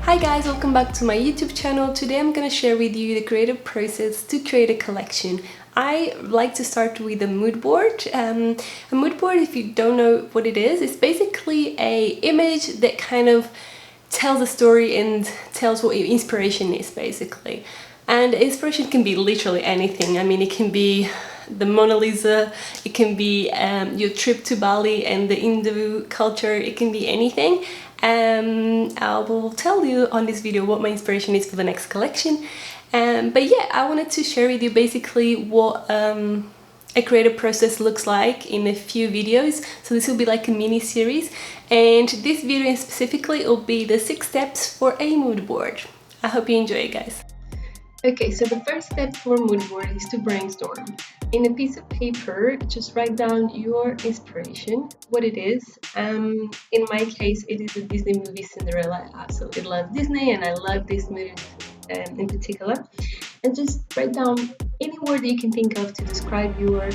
Hi guys, welcome back to my YouTube channel. Today I'm gonna share with you the creative process to create a collection. I like to start with a mood board. A mood board, if you don't know what it is, it's basically a image that kind of tells a story and tells what your inspiration is, basically. And inspiration can be literally anything. I mean, it can be the Mona Lisa, it can be your trip to Bali and the Hindu culture, it can be anything. I will tell you on this video what my inspiration is for the next collection. But yeah, I wanted to share with you basically what a creative process looks like in a few videos. So this will be like a mini series, and this video specifically will be the 6 steps for a mood board. I hope you enjoy it, guys. Okay, so the first step for a mood board is to brainstorm. In a piece of paper, just write down your inspiration, what it is. In my case, it is the Disney movie Cinderella. I absolutely love Disney and I love this movie in particular. And just write down any word that you can think of to describe your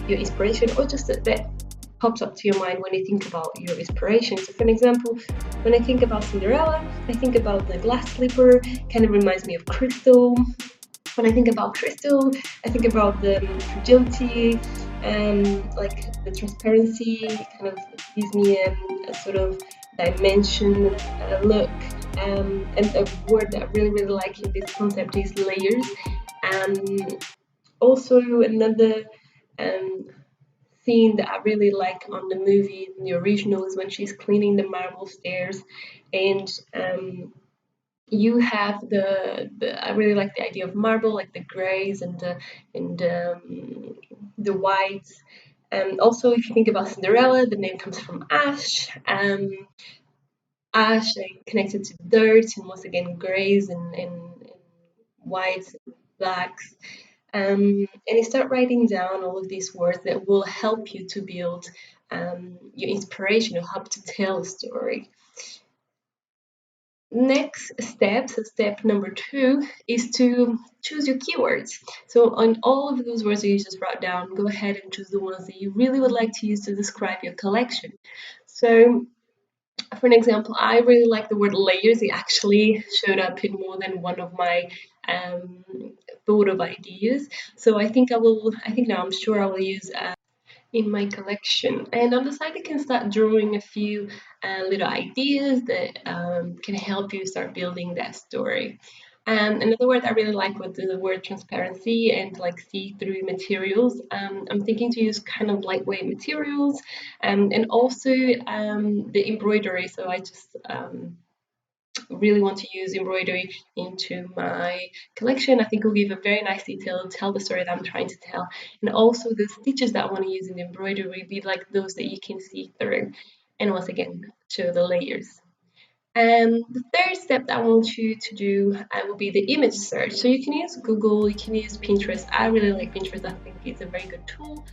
inspiration, or just that pops up to your mind when you think about your inspiration. So for an example, when I think about Cinderella, I think about the glass slipper, kind of reminds me of crystal. When I think about crystal, I think about the fragility and like the transparency, kind of gives me a sort of dimension look. And a word that I really like in this concept is layers. Also another scene that I really like on the movie, the original, is when she's cleaning the marble stairs, and you have I really like the idea of marble, like the grays and the whites. Also, if you think about Cinderella, the name comes from ash. Ash connected to dirt, and once again grays and whites, and blacks. And you start writing down all of these words that will help you to build your inspiration, or help to tell a story. Next step, so step number 2, is to choose your keywords. So on all of those words that you just wrote down, go ahead and choose the ones that you really would like to use to describe your collection. So for an example, I really like the word layers. It actually showed up in more than one of my thought of ideas. So I'm sure I will use in my collection. And on the side, you can start drawing a few little ideas that can help you start building that story. Another word I really like was the word transparency and like see-through materials. I'm thinking to use kind of lightweight materials, and also the embroidery. So I just really want to use embroidery into my collection. I think it will give a very nice detail, tell the story that I'm trying to tell, and also the stitches that I want to use in the embroidery will be like those that you can see through, and once again show the layers. And the third step that I want you to do will be the image search. So you can use Google, you can use Pinterest. I really like Pinterest. I think it's a very good tool.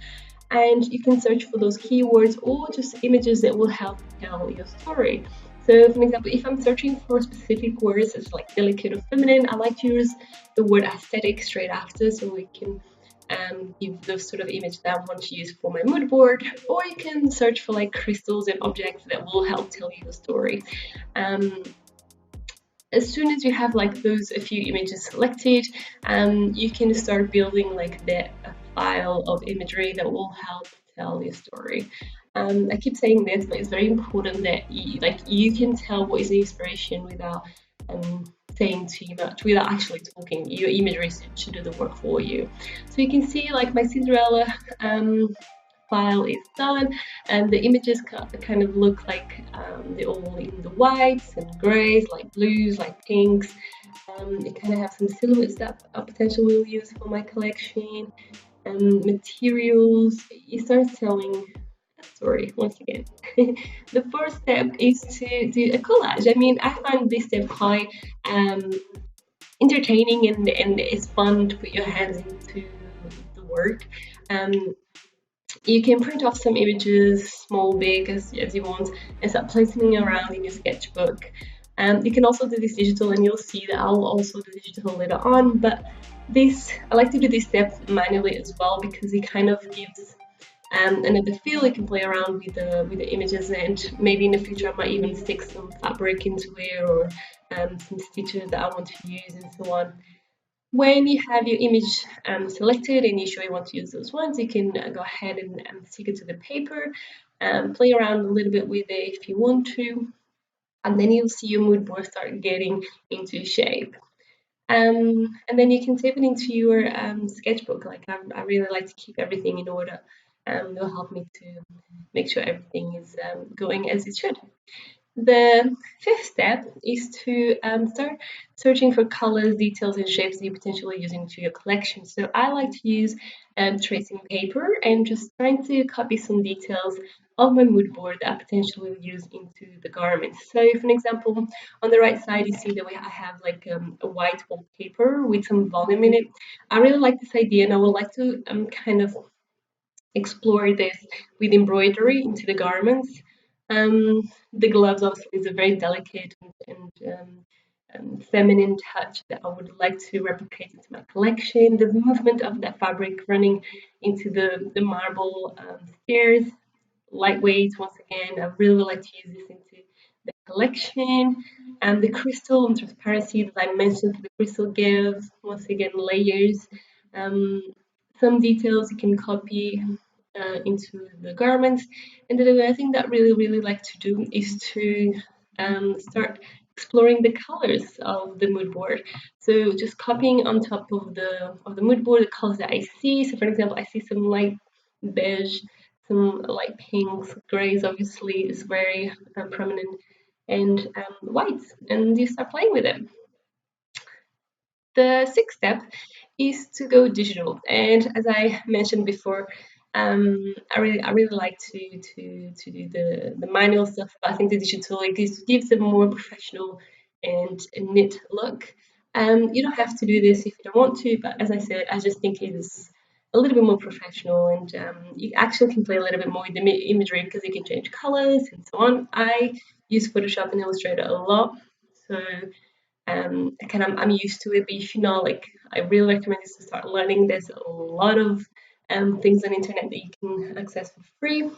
And you can search for those keywords or just images that will help tell your story. So for example, if I'm searching for specific words such like delicate or feminine, I like to use the word aesthetic straight after, so we can give the sort of image that I want to use for my mood board. Or you can search for like crystals and objects that will help tell you the story. As soon as you have like those a few images selected, you can start building like a file of imagery that will help tell your story. I keep saying this, but it's very important that you can tell what is the inspiration without saying too much, without actually talking. Your imagery should do the work for you. So you can see like my Cinderella file is done, and the images kind of look like they're all in the whites and grays, like blues, like pinks. It kind of have some silhouettes that I potentially will use for my collection. Materials, you start telling a story once again. The first step is to do a collage. I mean, I find this step quite entertaining, and it's fun to put your hands into the work. You can print off some images, small, big, as you want, and start placing them around in your sketchbook. You can also do this digital, and you'll see that I'll also do digital later on, but I like to do this step manually as well, because it kind of gives And at the field, I can play around with the images, and maybe in the future I might even stick some fabric into it, or some stitches that I want to use, and so on. When you have your image selected and you sure you want to use those ones, you can go ahead and stick it to the paper, play around a little bit with it if you want to, and then you'll see your mood board start getting into shape. And then you can save it into your sketchbook. Like I really like to keep everything in order. It'll help me to make sure everything is going as it should. The fifth step is to start searching for colors, details, and shapes that you potentially use into your collection. So I like to use tracing paper and just trying to copy some details of my mood board that I potentially will use into the garments. So, for an example, on the right side, you see that I have like a white wallpaper with some volume in it. I really like this idea, and I would like to kind of explore this with embroidery into the garments. The gloves obviously is a very delicate and feminine touch that I would like to replicate into my collection. The movement of that fabric running into the marble stairs, lightweight once again. I really like to use this into the collection. And the crystal and transparency that I mentioned, the crystal gives once again layers. Um, some details you can copy into the garments. And then another thing that I really like to do is to start exploring the colors of the mood board. So just copying on top of the mood board the colors that I see. So for example, I see some light beige, some light pinks, grays obviously is very prominent, and whites, and you start playing with them. The sixth step is to go digital, and as I mentioned before, I really like to do the manual stuff, but I think the digital like gives a more professional and neat look. You don't have to do this if you don't want to, but as I said, I just think it is a little bit more professional, and you actually can play a little bit more with the imagery because you can change colors and so on. I use Photoshop and Illustrator a lot, so I'm used to it. But if you know, like I really recommend you to start learning. There's a lot of things on the internet that you can access for free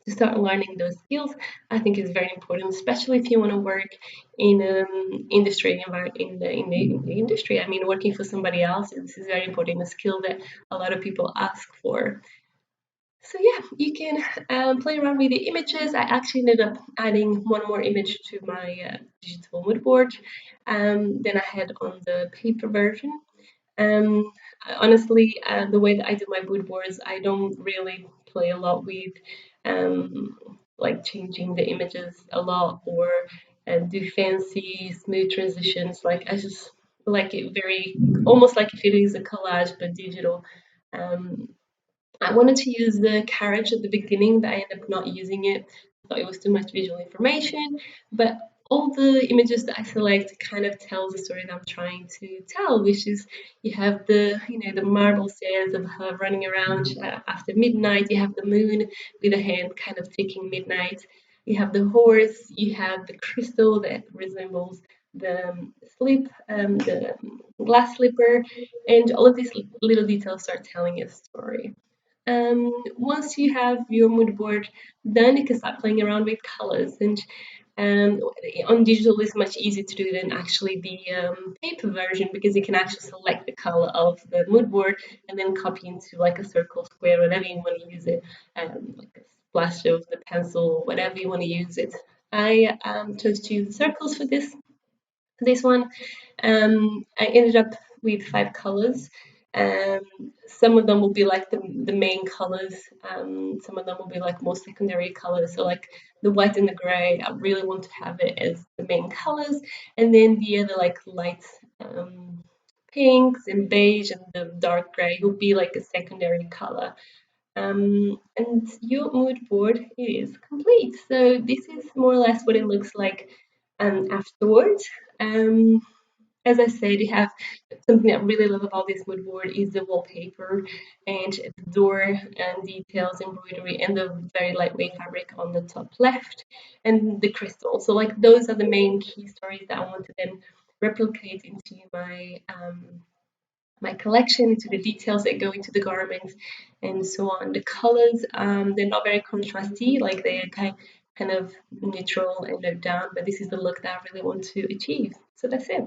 to start learning those skills. I think is very important, especially if you want to work in industry in the industry. I mean, working for somebody else. This is very important. A skill that a lot of people ask for. So yeah, you can play around with the images. I actually ended up adding one more image to my digital mood board than I had on the paper version. Um, Honestly, the way that I do my mood boards, I don't really play a lot with um, like changing the images a lot or do fancy smooth transitions. Like I just like it very almost like if it is a collage but digital. Um, I wanted to use the carriage at the beginning, but I ended up not using it. I thought it was too much visual information. But all the images that I select kind of tells the story that I'm trying to tell, which is you have the marble stairs of her running around after midnight. You have the moon with a hand kind of ticking midnight. You have the horse. You have the crystal that resembles the the glass slipper, and all of these little details start telling a story. Once you have your mood board done, you can start playing around with colors. And um, on digital, it's much easier to do than actually the paper version because you can actually select the color of the mood board and then copy into like a circle, square, whatever you want to use it, like a splash of the pencil, whatever you want to use it. I chose to use circles for this one. I ended up with five colors. Um, some of them will be like the main colors. Some of them will be like more secondary colors. So like the white and the gray, I really want to have it as the main colors, and then the other like light pinks and beige and the dark gray will be like a secondary color. And your mood board is complete. So this is more or less what it looks like afterwards. Um, as I said, you have something that I really love about this mood board is the wallpaper and the door and details, embroidery, and the very lightweight fabric on the top left, and the crystal. So like those are the main key stories that I want to then replicate into my my collection, into the details that go into the garments, and so on. The colors, they're not very contrasty, like they're kind of neutral and low down, but this is the look that I really want to achieve. So that's it.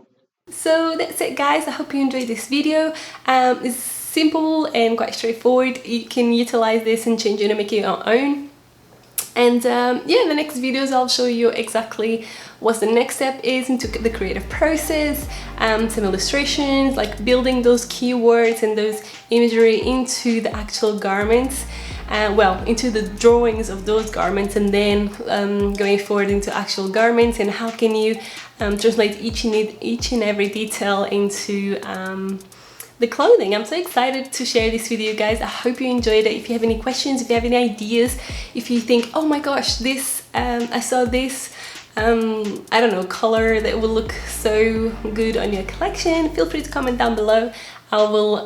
So that's it, guys. I hope you enjoyed this video. It's simple and quite straightforward. You can utilize this and change it and make it your own. And yeah, in the next videos I'll show you exactly what the next step is into the creative process, some illustrations, like building those keywords and those imagery into the actual garments, well, into the drawings of those garments, and then going forward into actual garments, and how can you translate each and every detail into the clothing. I'm so excited to share this with you guys. I hope you enjoyed it. If you have any questions, if you have any ideas, if you think, oh my gosh, this I saw this I don't know, color that will look so good on your collection, feel free to comment down below. I will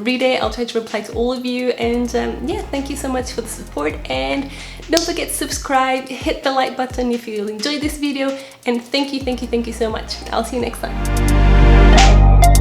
read it. I'll try to reply to all of you, and yeah, thank you so much for the support, and don't forget to subscribe, hit the like button if you enjoyed this video, and thank you so much. I'll see you next time.